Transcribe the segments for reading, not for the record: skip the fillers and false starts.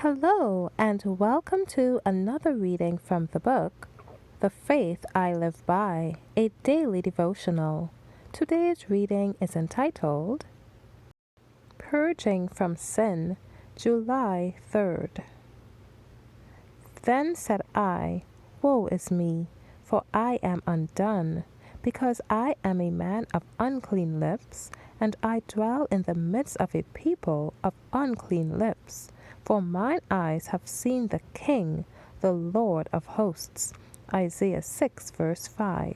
Hello, and welcome to another reading from the book, The Faith I Live By, a daily devotional. Today's reading is entitled, Purging from Sin, July 3rd. Then said I, Woe is me, for I am undone, because I am a man of unclean lips, and I dwell in the midst of a people of unclean lips. For mine eyes have seen the King, the Lord of hosts. Isaiah 6, verse 5.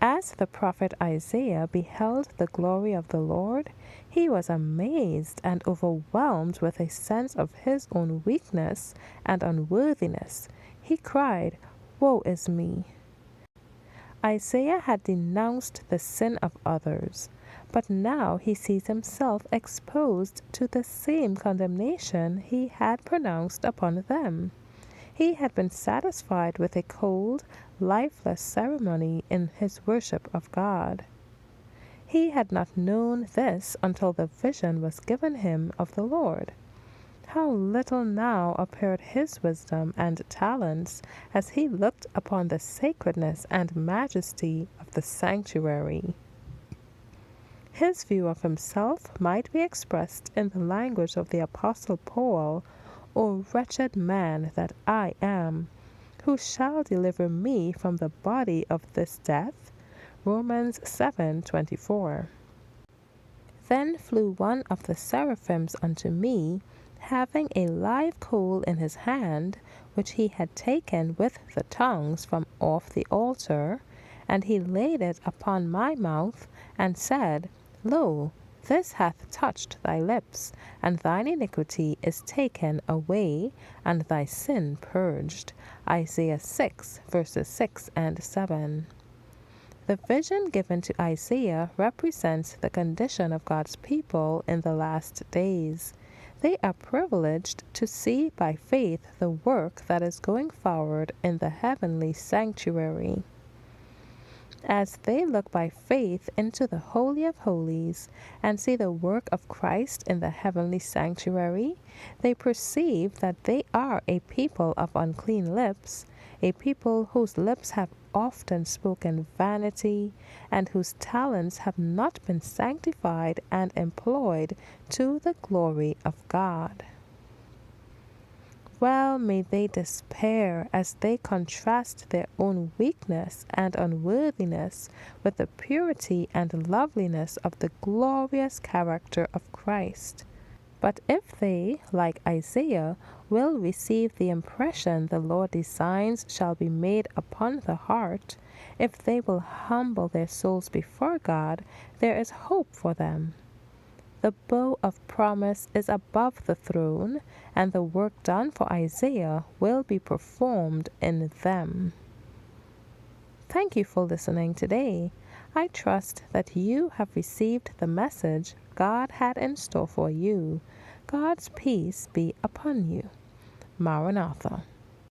As the prophet Isaiah beheld the glory of the Lord, he was amazed and overwhelmed with a sense of his own weakness and unworthiness. He cried, Woe is me! Isaiah had denounced the sin of others, but now he sees himself exposed to the same condemnation he had pronounced upon them. He had been satisfied with a cold, lifeless ceremony in his worship of God. He had not known this until the vision was given him of the Lord. How little now appeared his wisdom and talents as he looked upon the sacredness and majesty of the sanctuary. His view of himself might be expressed in the language of the Apostle Paul, O wretched man that I am, who shall deliver me from the body of this death? Romans 7:24. Then flew one of the seraphims unto me, having a live coal in his hand, which he had taken with the tongues from off the altar, and he laid it upon my mouth, and said, Lo, this hath touched thy lips, and thine iniquity is taken away, and thy sin purged. Isaiah 6, verses 6 and 7. The vision given to Isaiah represents the condition of God's people in the last days. They are privileged to see by faith the work that is going forward in the heavenly sanctuary. As they look by faith into the Holy of Holies and see the work of Christ in the heavenly sanctuary, they perceive that they are a people of unclean lips, a people whose lips have often spoken vanity, and whose talents have not been sanctified and employed to the glory of God. Well may they despair as they contrast their own weakness and unworthiness with the purity and loveliness of the glorious character of Christ. But if they, like Isaiah, will receive the impression the Lord designs shall be made upon the heart, if they will humble their souls before God, there is hope for them. The bow of promise is above the throne, and the work done for Isaiah will be performed in them. Thank you for listening today. I trust that you have received the message God had in store for you. God's peace be upon you. Maranatha.